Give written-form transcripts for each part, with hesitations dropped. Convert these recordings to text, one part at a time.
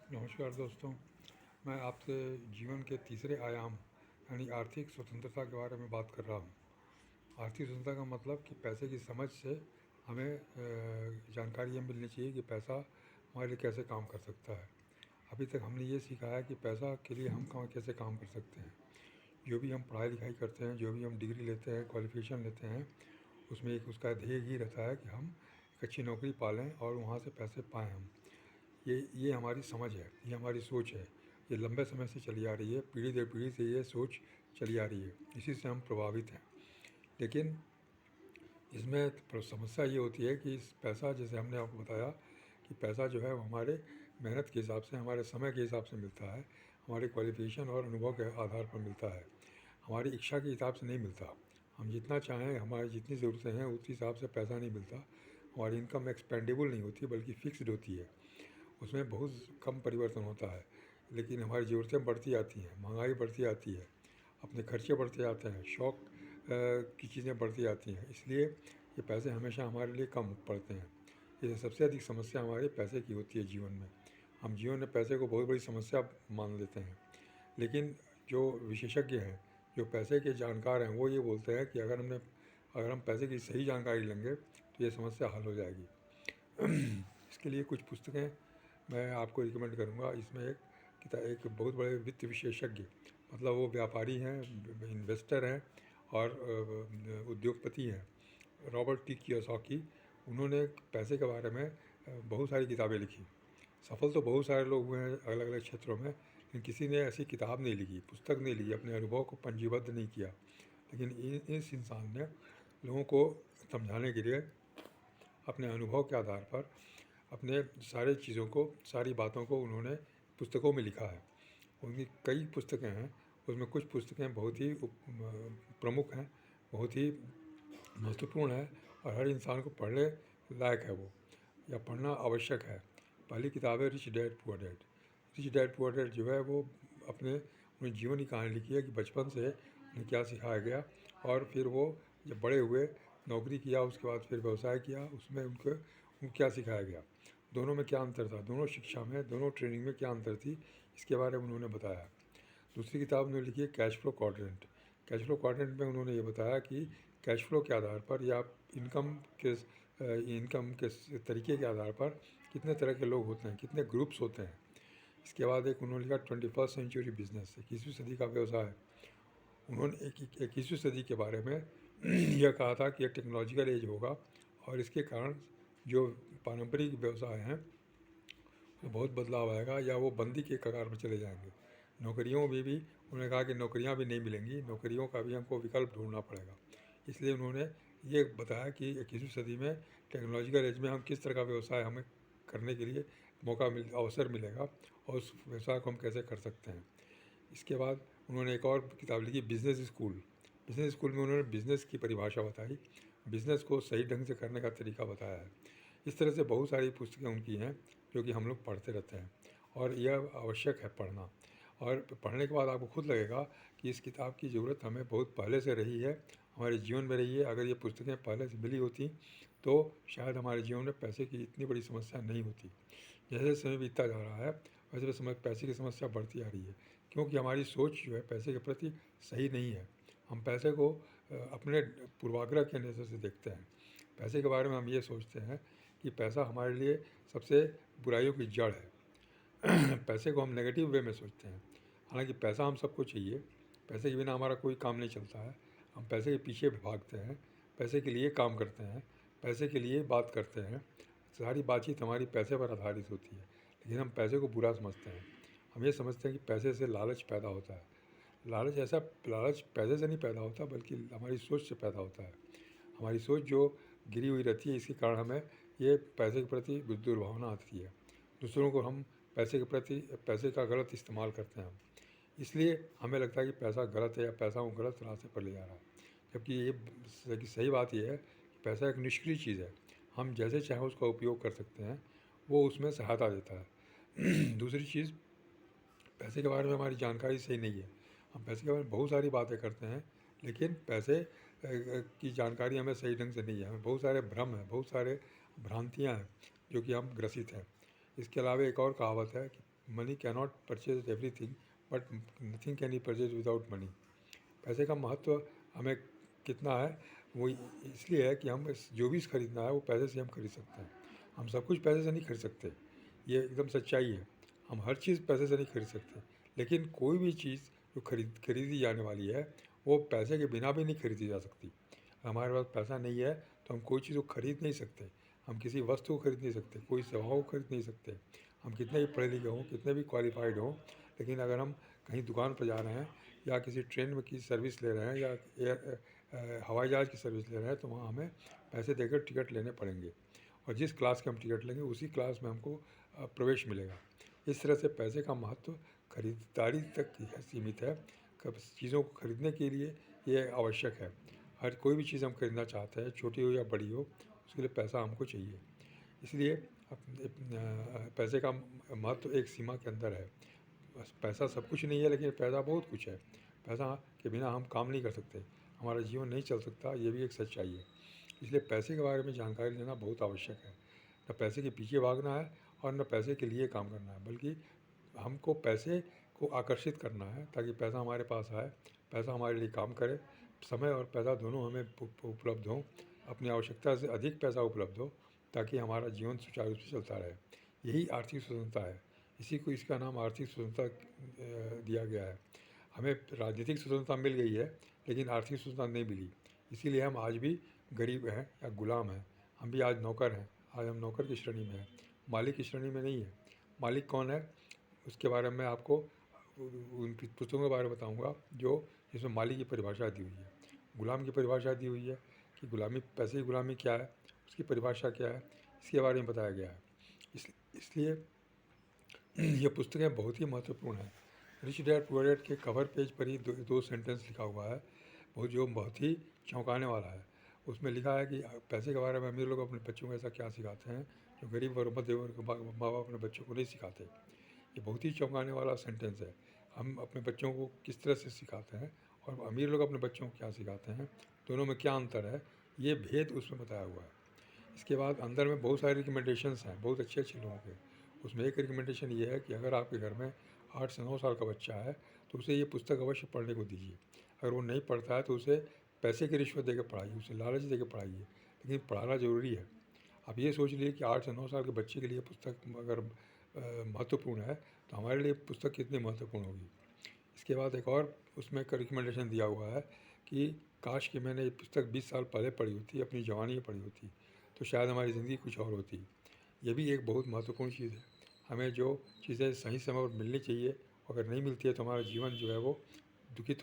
नमस्कार दोस्तों। मैं आपसे जीवन के तीसरे आयाम यानी आर्थिक स्वतंत्रता के बारे में बात कर रहा हूँ। आर्थिक स्वतंत्रता का मतलब कि पैसे की समझ से हमें जानकारी ये मिलनी चाहिए कि पैसा हमारे लिए कैसे काम कर सकता है। अभी तक हमने ये सीखा है कि पैसा के लिए हम कैसे काम कर सकते हैं। जो भी हम पढ़ाई लिखाई करते हैं, जो भी हम डिग्री लेते हैं, क्वालिफिकेशन लेते हैं, उसमें एक उसका ध्येय ही रहता है कि हम एक अच्छी नौकरी पालें और वहाँ से पैसे पाएँ हम। ये हमारी समझ है, ये हमारी सोच है। ये लंबे समय से चली आ रही है, पीढ़ी दर पीढ़ी से ये सोच चली आ रही है। इसी से हम प्रभावित हैं। लेकिन इसमें समस्या ये होती है कि इस पैसा, जैसे हमने आपको बताया कि पैसा जो है वो हमारे मेहनत के हिसाब से, हमारे समय के हिसाब से मिलता है, हमारे क्वालिफिकेशन और अनुभव के आधार पर मिलता है, हमारी इच्छा के हिसाब से नहीं मिलता। हम जितना चाहें, हमारी जितनी ज़रूरतें हैं उस हिसाब से पैसा नहीं मिलता। हमारी इनकम एक्सपेंडेबल नहीं होती बल्कि फ़िक्स्ड होती है, उसमें बहुत कम परिवर्तन होता है। लेकिन हमारी ज़रूरतें बढ़ती आती हैं, महंगाई बढ़ती आती है, अपने खर्चे बढ़ते जाते हैं, शौक़ की चीज़ें बढ़ती जाती हैं, इसलिए ये पैसे हमेशा हमारे लिए कम पड़ते हैं। ये सबसे अधिक समस्या हमारे पैसे की होती है जीवन में। हम जीवन में पैसे को बहुत बड़ी समस्या मान लेते हैं। लेकिन जो विशेषज्ञ हैं, जो पैसे के जानकार हैं, वो ये बोलते हैं कि अगर हम पैसे की सही जानकारी लेंगे तो ये समस्या हल हो जाएगी। इसके लिए कुछ पुस्तकें मैं आपको रिकमेंड करूंगा। इसमें एक बहुत बड़े वित्त विशेषज्ञ, मतलब वो व्यापारी हैं, इन्वेस्टर हैं और उद्योगपति हैं, रॉबर्ट टी कियोसाकी। उन्होंने पैसे के बारे में बहुत सारी किताबें लिखी। सफल तो बहुत सारे लोग हुए हैं अलग अलग क्षेत्रों में, लेकिन किसी ने ऐसी किताब नहीं लिखी, पुस्तक नहीं लिखी, अपने अनुभव को पंजीबद्ध नहीं किया। लेकिन इस इंसान ने लोगों को समझाने के लिए अपने अनुभव के आधार पर अपने सारे चीज़ों को, सारी बातों को उन्होंने पुस्तकों में लिखा है। उनकी कई पुस्तकें हैं, उसमें कुछ पुस्तकें बहुत ही प्रमुख हैं, बहुत ही महत्वपूर्ण है और हर इंसान को पढ़ने लायक है वो, या पढ़ना आवश्यक है। पहली किताब है rich dad poor dad. Rich dad poor dad जो है वो उन्हें जीवन की कहानी लिखी है कि बचपन से उन्हें क्या सिखाया गया और फिर वो जब बड़े हुए, नौकरी किया, उसके बाद फिर व्यवसाय किया, उसमें उनको क्या सिखाया गया, दोनों में क्या अंतर था, दोनों शिक्षा में, दोनों ट्रेनिंग में क्या अंतर थी, इसके बारे में उन्होंने बताया। दूसरी किताब उन्होंने लिखी है cash flow quadrant. Cash flow quadrant में उन्होंने ये बताया कि कैश फ्लो के आधार पर या इनकम के तरीके के आधार पर कितने तरह के लोग होते हैं, कितने ग्रुप्स होते हैं। इसके बाद एक उन्होंने लिखा 21st सेंचुरी बिजनेस, 21वीं सदी का व्यवसाय। उन्होंने 21वीं सदी के बारे में यह कहा था कि एक टेक्नोलॉजिकल एज होगा और इसके कारण जो पारंपरिक व्यवसाय हैं तो बहुत बदलाव आएगा या वो बंदी के कगार पर चले जाएंगे। नौकरियों में भी उन्होंने कहा कि नौकरियां भी नहीं मिलेंगी, नौकरियों का भी हमको विकल्प ढूंढना पड़ेगा। इसलिए उन्होंने ये बताया कि 21वीं सदी में टेक्नोलॉजिकल एज में हम किस तरह का व्यवसाय हमें करने के लिए अवसर मिलेगा और उस व्यवसाय को हम कैसे कर सकते हैं। इसके बाद उन्होंने एक और किताब लिखी बिज़नेस स्कूल। बिज़नेस स्कूल में उन्होंने बिज़नेस की परिभाषा बताई, बिज़नेस को सही ढंग से करने का तरीका बताया है। इस तरह से बहुत सारी पुस्तकें उनकी हैं जो कि हम लोग पढ़ते रहते हैं और यह आवश्यक है पढ़ना। और पढ़ने के बाद आपको खुद लगेगा कि इस किताब की ज़रूरत हमें बहुत पहले से रही है, हमारे जीवन में रही है। अगर ये पुस्तकें पहले से मिली होती तो शायद हमारे जीवन में पैसे की इतनी बड़ी समस्या नहीं होती। जैसे समय बीतता जा रहा है वैसे वैसे पैसे की समस्या बढ़ती आ रही है, क्योंकि हमारी सोच जो है पैसे के प्रति सही नहीं है। हम पैसे को अपने पूर्वाग्रह के नज़र से देखते हैं। पैसे के बारे में हम ये सोचते हैं कि पैसा हमारे लिए सबसे बुराइयों की जड़ है। पैसे को हम नेगेटिव वे में सोचते हैं, हालांकि पैसा हम सबको चाहिए। पैसे के बिना हमारा कोई काम नहीं चलता है। हम पैसे के पीछे भागते हैं, पैसे के लिए काम करते हैं, पैसे के लिए बात करते हैं, सारी बातचीत हमारी पैसे पर आधारित होती है। लेकिन हम पैसे को बुरा समझते हैं। हम ये समझते हैं कि पैसे से लालच पैदा होता है। लालच पैसे से नहीं पैदा होता बल्कि हमारी सोच से पैदा होता है। हमारी सोच जो गिरी हुई रहती है, इसके कारण हमें ये पैसे के प्रति दुर्भावना आती है। दूसरों को हम पैसे का गलत इस्तेमाल करते हैं। इसलिए हमें लगता है कि पैसा गलत है या पैसा को गलत रास्ते पर ले जा रहा है। जबकि ये सही बात यह है कि पैसा एक निष्क्रिय चीज़ है, हम जैसे चाहें उसका उपयोग कर सकते हैं, वो उसमें सहायता देता है। दूसरी चीज़, पैसे के बारे में हमारी जानकारी सही नहीं है। हम पैसे के बारे में बहुत सारी बातें करते हैं, लेकिन पैसे की जानकारी हमें सही ढंग से नहीं है। हमें बहुत सारे भ्रम हैं, बहुत सारे भ्रांतियाँ हैं जो कि हम ग्रसित हैं। इसके अलावा एक और कहावत है कि money cannot purchase everything, but nothing can be purchase without money. पैसे का महत्व हमें कितना है, वो इसलिए है कि हम जो भी खरीदना है वो पैसे से हम खरीद सकते हैं। हम सब कुछ पैसे से नहीं खरीद सकते, ये एकदम सच्चाई है। हम हर चीज़ पैसे से नहीं खरीद सकते, लेकिन कोई भी चीज़ जो खरीदी जाने वाली है वो पैसे के बिना भी नहीं खरीदी जा सकती। हमारे पास पैसा नहीं है तो हम कोई चीज़ को खरीद नहीं सकते, हम किसी वस्तु को खरीद नहीं सकते, कोई सेवाओं को खरीद नहीं सकते। हम कितने भी पढ़े लिखे हों, कितने भी क्वालिफाइड हों, लेकिन अगर हम कहीं दुकान पर जा रहे हैं या किसी ट्रेन में की सर्विस ले रहे हैं या हवाई जहाज़ की सर्विस ले रहे हैं, तो वहाँ हमें पैसे देकर टिकट लेने पड़ेंगे, और जिस क्लास के हम टिकट लेंगे उसी क्लास में हमको प्रवेश मिलेगा। इस तरह से पैसे का महत्व खरीदारी तक ही सीमित है। कब चीज़ों को खरीदने के लिए ये आवश्यक है। हर कोई भी चीज़ हम खरीदना चाहते हैं, छोटी हो या बड़ी हो, उसके लिए पैसा हमको चाहिए। इसलिए पैसे का महत्व एक सीमा के अंदर है। बस पैसा सब कुछ नहीं है, लेकिन पैसा बहुत कुछ है। पैसा के बिना हम काम नहीं कर सकते, हमारा जीवन नहीं चल सकता, ये भी एक सच्चाई है। इसलिए पैसे के बारे में जानकारी लेना बहुत आवश्यक है। न पैसे के पीछे भागना है और न पैसे के लिए काम करना है, बल्कि हमको पैसे को आकर्षित करना है ताकि पैसा हमारे पास आए, पैसा हमारे लिए काम करे। समय और पैसा दोनों हमें उपलब्ध हों, अपनी आवश्यकता से अधिक पैसा उपलब्ध हो, ताकि हमारा जीवन सुचारू रूप से चलता रहे। यही आर्थिक स्वतंत्रता है। इसी को इसका नाम आर्थिक स्वतंत्रता दिया गया है। हमें राजनीतिक स्वतंत्रता मिल गई है, लेकिन आर्थिक स्वतंत्रता नहीं मिली। इसीलिए हम आज भी गरीब हैं या गुलाम हैं। हम भी आज नौकर हैं, आज हम नौकर की श्रेणी में हैं, मालिक की श्रेणी में नहीं है। मालिक कौन है उसके बारे में आपको उन पुस्तकों के बारे में बताऊंगा जो जिसमें मालिक की परिभाषा दी हुई है, गुलाम की परिभाषा दी हुई है कि गुलामी, पैसे की गुलामी क्या है, उसकी परिभाषा क्या है, इसके बारे में बताया गया है। इसलिए ये पुस्तकें बहुत ही महत्वपूर्ण हैं। रिच डैड पुअर डैड के कवर पेज पर ही दो सेंटेंस लिखा हुआ है, जो बहुत ही चौंकाने वाला है। उसमें लिखा है कि पैसे के बारे में अमीर लोग अपने बच्चों को ऐसा क्या सिखाते हैं जो गरीब और मध्य वर्ग के माँ बाप अपने बच्चों को नहीं सिखाते। ये बहुत ही चौंकाने वाला सेंटेंस है। हम अपने बच्चों को किस तरह से सिखाते हैं और अमीर लोग अपने बच्चों को क्या सिखाते हैं, दोनों में क्या अंतर है, ये भेद उसमें बताया हुआ है। इसके बाद अंदर में बहुत सारे रिकमेंडेशंस हैं बहुत अच्छे अच्छे लोगों के। उसमें एक रिकमेंडेशन ये है कि अगर आपके घर में 8 से 9 साल का बच्चा है तो उसे ये पुस्तक अवश्य पढ़ने को दीजिए। अगर वो नहीं पढ़ता है तो उसे पैसे की रिश्वत देकर पढ़ाइए, उसे लालच देकर पढ़ाइए, लेकिन पढ़ाना ज़रूरी है। आप ये सोच लीजिए कि 8 से 9 साल के बच्चे के लिए पुस्तक अगर महत्वपूर्ण है तो हमारे लिए पुस्तक कितनी महत्वपूर्ण होगी। इसके बाद एक और उसमें एक रिकमेंडेशन दिया हुआ है कि काश कि मैंने ये पुस्तक 20 साल पहले पढ़ी होती, अपनी जवानी में पढ़ी होती, तो शायद हमारी ज़िंदगी कुछ और होती। ये भी एक बहुत महत्वपूर्ण चीज़ है। हमें जो चीज़ें सही समय पर मिलनी चाहिए, अगर नहीं मिलती है तो हमारा जीवन जो है वो दुखी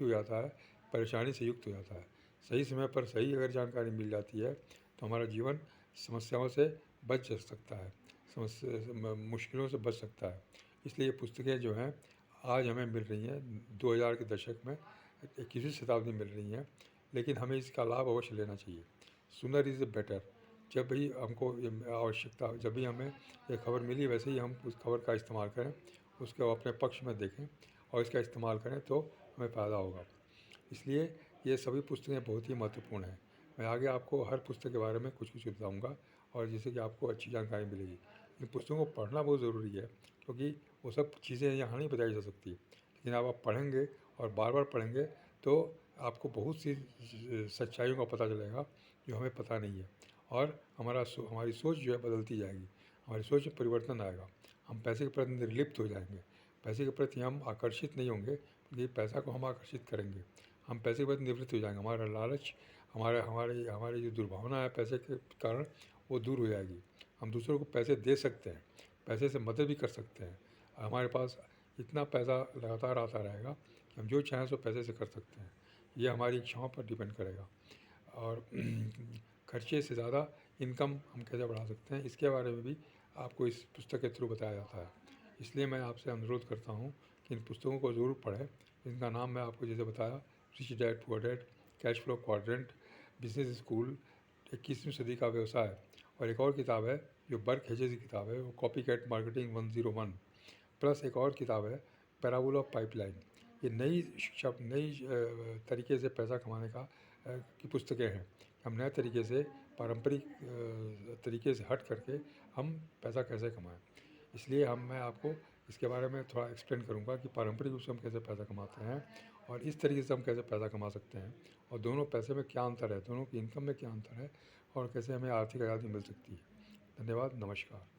हो जाता है, परेशानी से युक्त हो जाता है। सही समय पर सही अगर जानकारी मिल जाती है तो हमारा जीवन समस्याओं से बच सकता है, मुश्किलों से बच सकता है। इसलिए ये पुस्तकें जो हैं आज हमें मिल रही हैं 2000 के दशक में, 21वीं शताब्दी में मिल रही हैं, लेकिन हमें इसका लाभ अवश्य लेना चाहिए। सुनर इज़ बेटर। जब भी हमको आवश्यकता, जब भी हमें ये खबर मिली, वैसे ही हम उस खबर का इस्तेमाल करें, उसको अपने पक्ष में देखें और इसका इस्तेमाल करें तो हमें फ़ायदा होगा। इसलिए ये सभी पुस्तकें बहुत ही महत्वपूर्ण हैं। मैं आगे आपको हर पुस्तक के बारे में कुछ कुछ बताऊँगा और जिससे कि आपको अच्छी जानकारी मिलेगी। इन पुस्तकों को पढ़ना बहुत ज़रूरी है, क्योंकि वो सब चीज़ें यहाँ नहीं बताई जा सकती, लेकिन आप पढ़ेंगे और बार बार पढ़ेंगे तो आपको बहुत सी सच्चाइयों का पता चलेगा जो हमें पता नहीं है, और हमारी सोच जो है बदलती जाएगी, हमारी सोच में परिवर्तन आएगा। हम पैसे के प्रति निर्लिप्त हो जाएंगे, पैसे के प्रति हम आकर्षित नहीं होंगे, क्योंकि पैसा को हम आकर्षित करेंगे। हम पैसे के प्रति निवृत्त हो जाएंगे, हमारा लालच, हमारी जो दुर्भावना है पैसे के कारण, वो दूर हो जाएगी। हम दूसरों को पैसे दे सकते हैं, पैसे से मदद भी कर सकते हैं। हमारे पास इतना पैसा लगातार आता रहेगा कि हम जो चाहें सो पैसे से कर सकते हैं। ये हमारी इच्छाओं पर डिपेंड करेगा। और खर्चे से ज़्यादा इनकम हम कैसे बढ़ा सकते हैं, इसके बारे में भी आपको इस पुस्तक के थ्रू बताया जाता है। इसलिए मैं आपसे अनुरोध करता हूँ कि इन पुस्तकों को ज़रूर पढ़ें। इनका नाम मैं आपको जैसे बताया, rich dad poor dad, cash flow quadrant, business school, 21वीं सदी का व्यवसाय। और एक और किताब है जो बर्क हेजेस की किताब है, वो कॉपी कैट मार्केटिंग 101। प्लस एक और किताब है पैराबोल ऑफ पाइपलाइन। ये नई शिक्षा, नई तरीके से पैसा कमाने का की पुस्तकें हैं। हम नए तरीके से, पारंपरिक तरीके से हट करके हम पैसा कैसे कमाएं। इसलिए मैं आपको इसके बारे में थोड़ा एक्सप्लेन करूँगा कि पारंपरिक रूप से हम कैसे पैसा कमाते हैं और इस तरीके से हम कैसे पैसा कमा सकते हैं और दोनों पैसे में क्या अंतर है, दोनों की इनकम में क्या अंतर है और कैसे हमें आर्थिक आज़ादी मिल सकती है। धन्यवाद, नमस्कार।